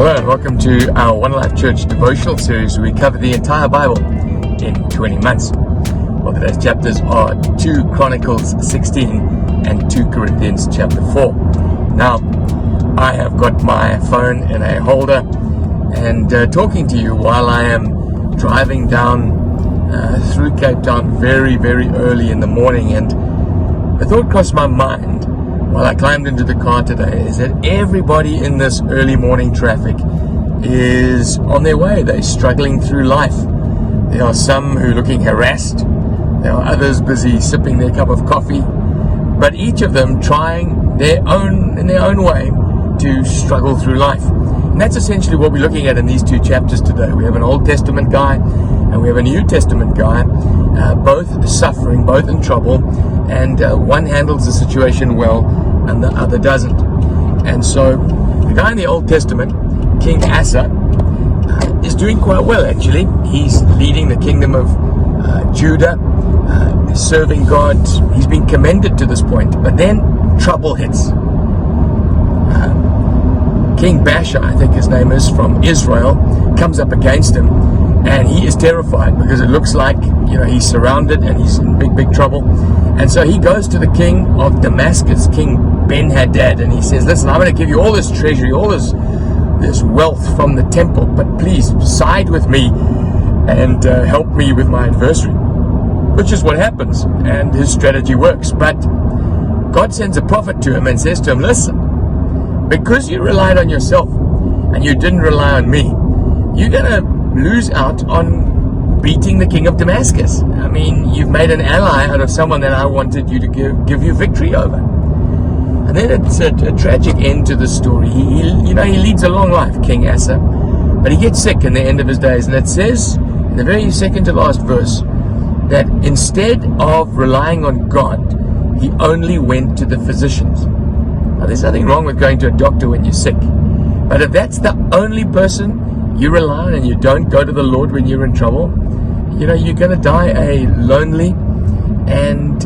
Hello and welcome to our One Life Church devotional series where we cover the entire Bible in 20 months. Well, today's chapters are 2 Chronicles 16 and 2 Corinthians chapter 4. Now, I have got my phone in a holder and talking to you while I am driving down through Cape Town very, very early in the morning, and the thought crossed my mind while I climbed into the car today is that everybody in this early morning traffic is on their way. They're struggling through life. There are some who are looking harassed. There are others busy sipping their cup of coffee. But each of them trying in their own way to struggle through life. And that's essentially what we're looking at in these 2 chapters today. We have an Old Testament guy and we have a New Testament guy, both suffering, both in trouble, and one handles the situation well and the other doesn't. And so the guy in the Old Testament, King Asa, is doing quite well actually. He's leading the kingdom of Judah, serving God. He's been commended to this point, but then trouble hits. King Baasha, I think his name is, from Israel, comes up against him, and he is terrified because it looks like, he's surrounded and he's in big trouble. And so he goes to the king of Damascus, King Ben-Hadad, and he says, listen, I'm going to give you all this treasury, all this wealth from the temple, but please side with me and help me with my adversary. Which is what happens, and his strategy works. But God sends a prophet to him and says to him, listen, because you relied on yourself and you didn't rely on me, you're going to lose out on beating the king of Damascus. I mean, you've made an ally out of someone that I wanted you to give you victory over. And then it's a tragic end to the story. He leads a long life, King Asa, but he gets sick in the end of his days. And it says in the very second to last verse that instead of relying on God, he only went to the physicians. Now, there's nothing wrong with going to a doctor when you're sick, but if that's the only person you rely on and you don't go to the Lord when you're in trouble, you're going to die a lonely and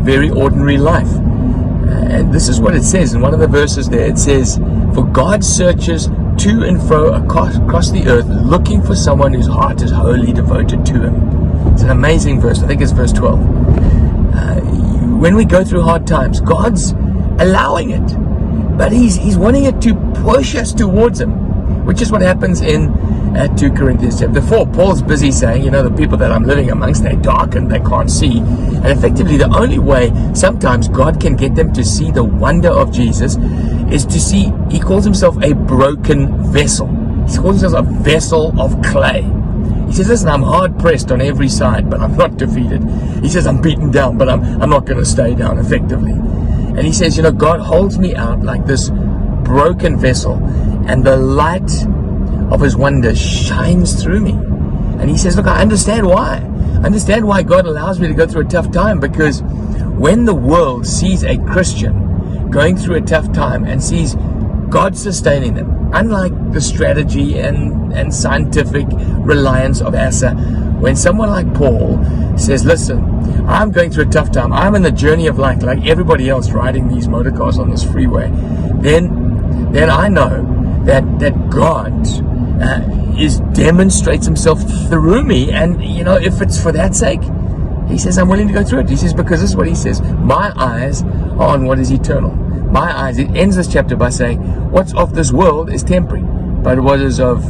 very ordinary life. And this is what it says in one of the verses there. It says, for God searches to and fro across the earth, looking for someone whose heart is wholly devoted to him. It's an amazing verse. I think it's verse 12. When we go through hard times, God's allowing it, but he's wanting it to push us towards him, which is what happens in 2 Corinthians chapter 4. Paul's busy saying, the people that I'm living amongst, they're darkened, they can't see. And effectively, the only way sometimes God can get them to see the wonder of Jesus is to see, he calls himself a broken vessel. He calls himself a vessel of clay. He says, listen, I'm hard pressed on every side, but I'm not defeated. He says, I'm beaten down, but I'm not going to stay down effectively. And he says, God holds me out like this broken vessel, and the light of his wonder shines through me. And he says, look, I understand why. I understand why God allows me to go through a tough time, because when the world sees a Christian going through a tough time and sees God sustaining them, unlike the strategy and scientific reliance of Asa, when someone like Paul says, listen, I'm going through a tough time, I'm in the journey of life like everybody else riding these motor cars on this freeway, then I know that God demonstrates himself through me. And if it's for that sake, he says, I'm willing to go through it. He says, because this is what he says, my eyes are on what is eternal. My eyes, it ends this chapter by saying, what's of this world is temporary, but what is of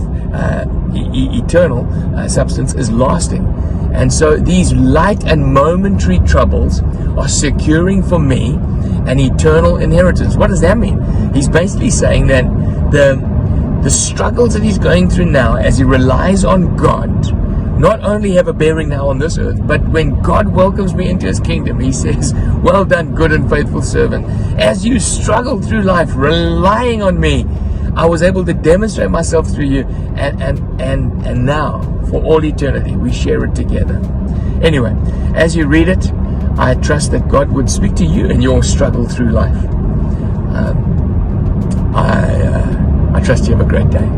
eternal substance is lasting. And so these light and momentary troubles are securing for me an eternal inheritance. What does that mean? He's basically saying that the struggles that he's going through now, as he relies on God, not only have a bearing now on this earth, but when God welcomes me into his kingdom, he says, well done, good and faithful servant. As you struggle through life, relying on me, I was able to demonstrate myself through you, and now, for all eternity, we share it together. Anyway, as you read it, I trust that God would speak to you in your struggle through life. I trust you have a great day.